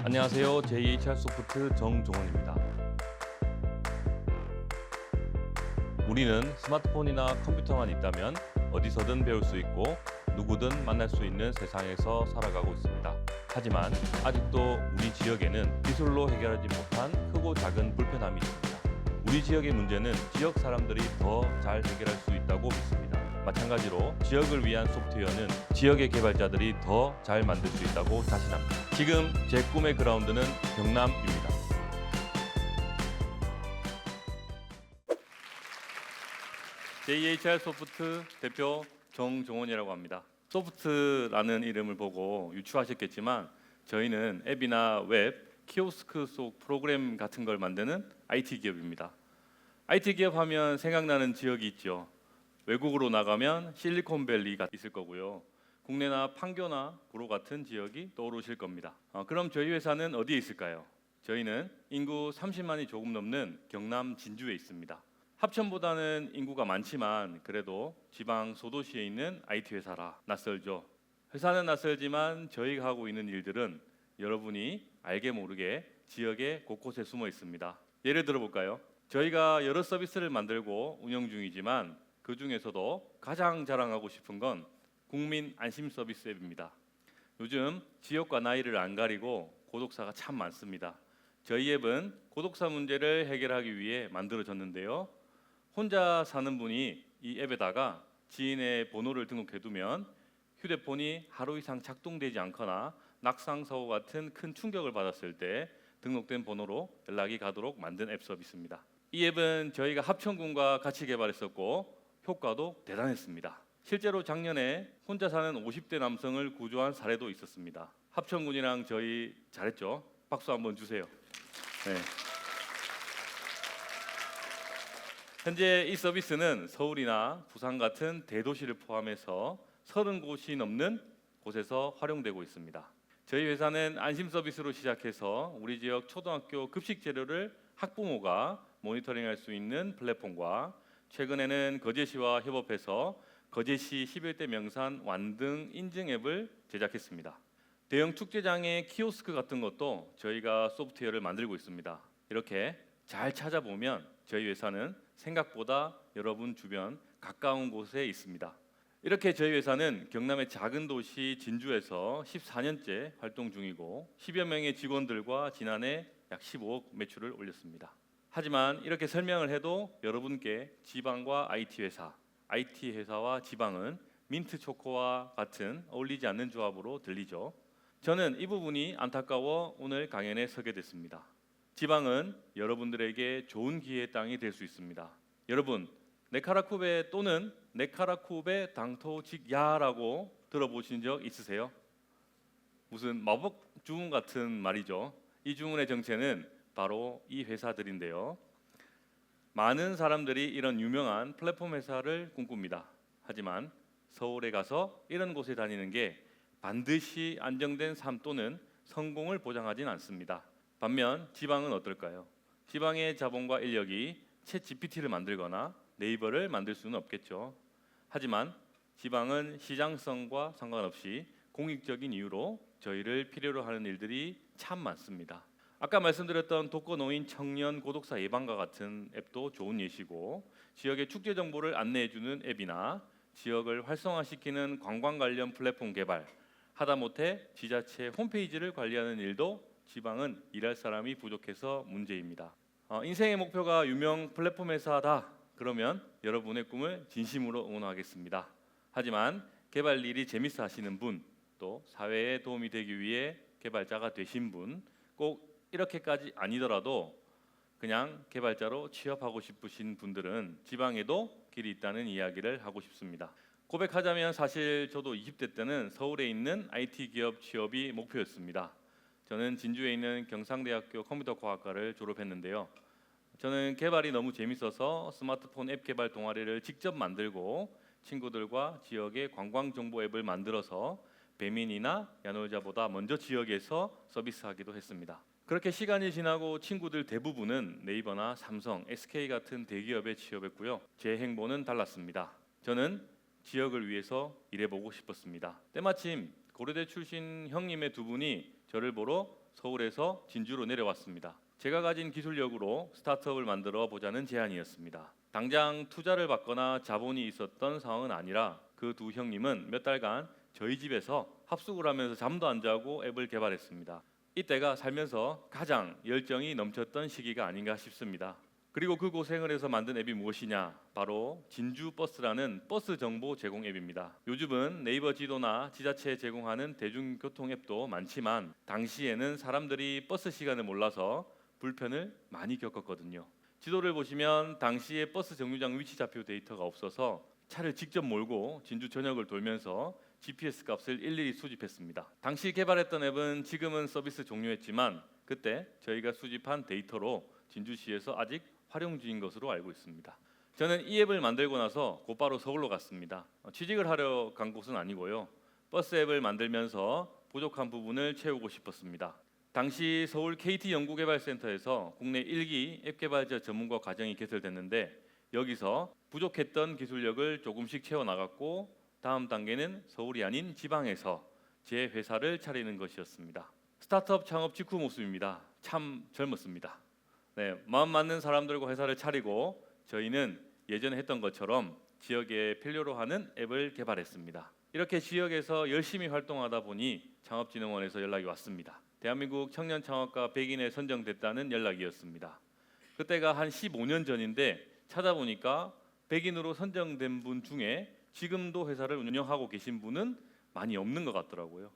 안녕하세요. JHR 소프트 정종원입니다. 우리는 스마트폰이나 컴퓨터만 있다면 어디서든 배울 수 있고 누구든 만날 수 있는 세상에서 살아가고 있습니다. 하지만 아직도 우리 지역에는 기술로 해결하지 못한 크고 작은 불편함이 있습니다. 우리 지역의 문제는 지역 사람들이 더 잘 해결할 수 있다고 믿습니다. 마찬가지로 지역을 위한 소프트웨어는 지역의 개발자들이 더 잘 만들 수 있다고 자신합니다. 지금 제 꿈의 그라운드는 경남입니다. JHR 소프트 대표 정종원이라고 합니다. 소프트라는 이름을 보고 유추하셨겠지만 저희는 앱이나 웹, 키오스크 속 프로그램 같은 걸 만드는 IT 기업입니다. IT 기업 하면 생각나는 지역이 있죠. 외국으로 나가면 실리콘밸리가 있을 거고요. 국내나 판교나 구로 같은 지역이 떠오르실 겁니다. 그럼 저희 회사는 어디에 있을까요? 저희는 인구 30만이 조금 넘는 경남 진주에 있습니다. 합천보다는 인구가 많지만 그래도 지방 소도시에 있는 IT 회사라 낯설죠. 회사는 낯설지만 저희가 하고 있는 일들은 여러분이 알게 모르게 지역의 곳곳에 숨어 있습니다. 예를 들어 볼까요? 저희가 여러 서비스를 만들고 운영 중이지만 그 중에서도 가장 자랑하고 싶은 건 국민 안심 서비스 앱입니다. 요즘 지역과 나이를 안 가리고 고독사가 참 많습니다. 저희 앱은 고독사 문제를 해결하기 위해 만들어졌는데요. 혼자 사는 분이 이 앱에다가 지인의 번호를 등록해두면 휴대폰이 하루 이상 작동되지 않거나 낙상 사고 같은 큰 충격을 받았을 때 등록된 번호로 연락이 가도록 만든 앱 서비스입니다. 이 앱은 저희가 합천군과 같이 개발했었고 효과도 대단했습니다. 실제로 작년에 혼자 사는 50대 남성을 구조한 사례도 있었습니다. 합천군이랑 저희 잘했죠? 박수 한번 주세요. 네. 현재 이 서비스는 서울이나 부산 같은 대도시를 포함해서 30곳이 넘는 곳에서 활용되고 있습니다. 저희 회사는 안심 서비스로 시작해서 우리 지역 초등학교 급식 재료를 학부모가 모니터링할 수 있는 플랫폼과 최근에는 거제시와 협업해서 거제시 11대 명산 완등 인증 앱을 제작했습니다. 대형 축제장의 키오스크 같은 것도 저희가 소프트웨어를 만들고 있습니다. 이렇게 잘 찾아보면 저희 회사는 생각보다 여러분 주변 가까운 곳에 있습니다. 이렇게 저희 회사는 경남의 작은 도시 진주에서 14년째 활동 중이고 10여 명의 직원들과 지난해 약 15억 매출을 올렸습니다. 하지만 이렇게 설명을 해도 여러분께 지방과 IT 회사와 지방은 민트 초코와 같은 어울리지 않는 조합으로 들리죠. 저는 이 부분이 안타까워 오늘 강연에 서게 됐습니다. 지방은 여러분들에게 좋은 기회의 땅이 될 수 있습니다. 여러분, 네카라쿠베 또는 네카라쿠베 당토직야라고 들어보신 적 있으세요? 무슨 마법 주문 같은 말이죠. 이 주문의 정체는 바로 이 회사들인데요. 많은 사람들이 이런 유명한 플랫폼 회사를 꿈꿉니다. 하지만 서울에 가서 이런 곳에 다니는 게 반드시 안정된 삶 또는 성공을 보장하진 않습니다. 반면 지방은 어떨까요? 지방의 자본과 인력이 챗 GPT를 만들거나 네이버를 만들 수는 없겠죠. 하지만 지방은 시장성과 상관없이 공익적인 이유로 저희를 필요로 하는 일들이 참 많습니다. 아까 말씀드렸던 독거노인 청년 고독사 예방과 같은 앱도 좋은 예시고 지역의 축제 정보를 안내해주는 앱이나 지역을 활성화시키는 관광 관련 플랫폼 개발 하다못해 지자체 홈페이지를 관리하는 일도 지방은 일할 사람이 부족해서 문제입니다. 인생의 목표가 유명 플랫폼 회사다. 그러면 여러분의 꿈을 진심으로 응원하겠습니다. 하지만 개발 일이 재밌어 하시는 분, 또 사회에 도움이 되기 위해 개발자가 되신 분, 꼭 이렇게까지 아니더라도 그냥 개발자로 취업하고 싶으신 분들은 지방에도 길이 있다는 이야기를 하고 싶습니다. 고백하자면 사실 저도 20대 때는 서울에 있는 IT 기업 취업이 목표였습니다. 저는 진주에 있는 경상대학교 컴퓨터과학과를 졸업했는데요. 저는 개발이 너무 재밌어서 스마트폰 앱 개발 동아리를 직접 만들고 친구들과 지역의 관광정보 앱을 만들어서 배민이나 야놀자보다 먼저 지역에서 서비스하기도 했습니다. 그렇게 시간이 지나고 친구들 대부분은 네이버나 삼성, SK 같은 대기업에 취업했고요. 제 행보는 달랐습니다. 저는 지역을 위해서 일해보고 싶었습니다. 때마침 고려대 출신 형님의 두 분이 저를 보러 서울에서 진주로 내려왔습니다. 제가 가진 기술력으로 스타트업을 만들어 보자는 제안이었습니다. 당장 투자를 받거나 자본이 있었던 상황은 아니라 그 두 형님은 몇 달간 저희 집에서 합숙을 하면서 잠도 안 자고 앱을 개발했습니다. 이때가 살면서 가장 열정이 넘쳤던 시기가 아닌가 싶습니다. 그리고 그 고생을 해서 만든 앱이 무엇이냐? 바로 진주버스라는 버스 정보 제공 앱입니다. 요즘은 네이버 지도나 지자체 제공하는 대중교통 앱도 많지만 당시에는 사람들이 버스 시간을 몰라서 불편을 많이 겪었거든요. 지도를 보시면 당시에 버스 정류장 위치 좌표 데이터가 없어서 차를 직접 몰고 진주 전역을 돌면서 GPS 값을 일일이 수집했습니다. 당시 개발했던 앱은 지금은 서비스 종료했지만 그때 저희가 수집한 데이터로 진주시에서 아직 활용 중인 것으로 알고 있습니다. 저는 이 앱을 만들고 나서 곧바로 서울로 갔습니다. 취직을 하러 간 곳은 아니고요. 버스 앱을 만들면서 부족한 부분을 채우고 싶었습니다. 당시 서울 KT 연구개발센터에서 국내 1기 앱 개발자 전문가 과정이 개설됐는데 여기서 부족했던 기술력을 조금씩 채워나갔고 다음 단계는 서울이 아닌 지방에서 제 회사를 차리는 것이었습니다. 스타트업 창업 직후 모습입니다. 참 젊었습니다. 마음 맞는 사람들과 회사를 차리고 저희는 예전에 했던 것처럼 지역에 필요로 하는 앱을 개발했습니다. 이렇게 지역에서 열심히 활동하다 보니 창업진흥원에서 연락이 왔습니다. 대한민국 청년 창업가 100인에 선정됐다는 연락이었습니다. 그때가 한 15년 전인데 찾아보니까 100인으로 선정된 분 중에 지금도 회사를 운영하고 계신 분은 많이 없는 것 같더라고요.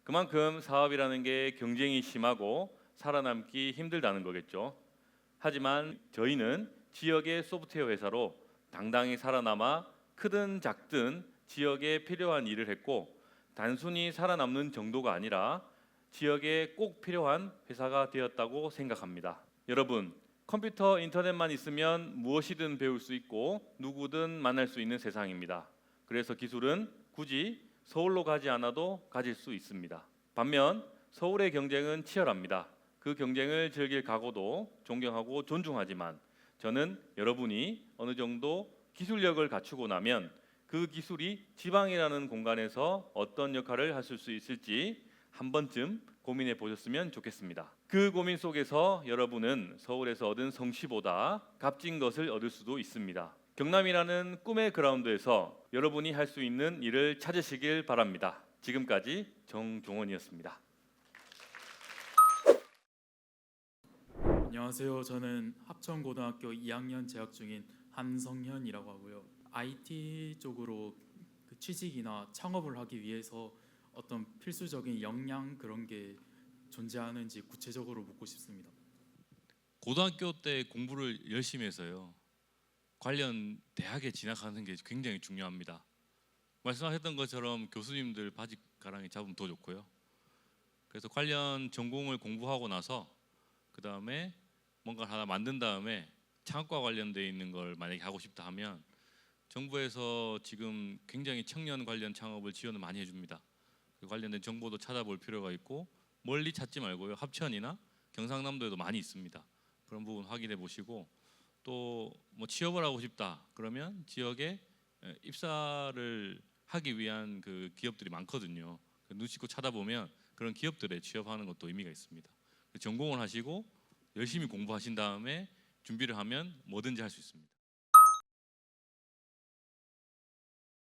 그만큼 사업이라는 게 경쟁이 심하고 살아남기 힘들다는 거겠죠. 하지만 저희는 지역의 소프트웨어 회사로 당당히 살아남아 크든 작든 지역에 필요한 일을 했고 단순히 살아남는 정도가 아니라 지역에 꼭 필요한 회사가 되었다고 생각합니다. 여러분, 컴퓨터 인터넷만 있으면 무엇이든 배울 수 있고 누구든 만날 수 있는 세상입니다. 그래서 기술은 굳이 서울로 가지 않아도 가질 수 있습니다. 반면 서울의 경쟁은 치열합니다. 그 경쟁을 즐길 각오도 존경하고 존중하지만 저는 여러분이 어느 정도 기술력을 갖추고 나면 그 기술이 지방이라는 공간에서 어떤 역할을 하실 수 있을지 한 번쯤 고민해 보셨으면 좋겠습니다. 그 고민 속에서 여러분은 서울에서 얻은 성취보다 값진 것을 얻을 수도 있습니다. 경남이라는 꿈의 그라운드에서 여러분이 할 수 있는 일을 찾으시길 바랍니다. 지금까지 정종원이었습니다. 안녕하세요. 저는 합천고등학교 2학년 재학 중인 한성현이라고 하고요. IT 쪽으로 취직이나 창업을 하기 위해서 어떤 필수적인 역량 그런 게 존재하는지 구체적으로 묻고 싶습니다. 고등학교 때 공부를 열심히 해서요. 관련 대학에 진학하는 게 굉장히 중요합니다. 말씀하셨던 것처럼 교수님들 바지가랑이 잡으면 더 좋고요. 그래서 관련 전공을 공부하고 나서 그 다음에 뭔가 하나 만든 다음에 창업과 관련되어 있는 걸 만약에 하고 싶다 하면 정부에서 지금 굉장히 청년 관련 창업을 지원을 많이 해줍니다. 그 관련된 정보도 찾아볼 필요가 있고 멀리 찾지 말고요. 합천이나 경상남도에도 많이 있습니다. 그런 부분 확인해 보시고 또 뭐 취업을 하고 싶다 그러면 지역에 입사를 하기 위한 그 기업들이 많거든요. 눈치 껏 찾아보면 그런 기업들에 취업하는 것도 의미가 있습니다. 전공을 하시고 열심히 공부하신 다음에 준비를 하면 뭐든지 할 수 있습니다.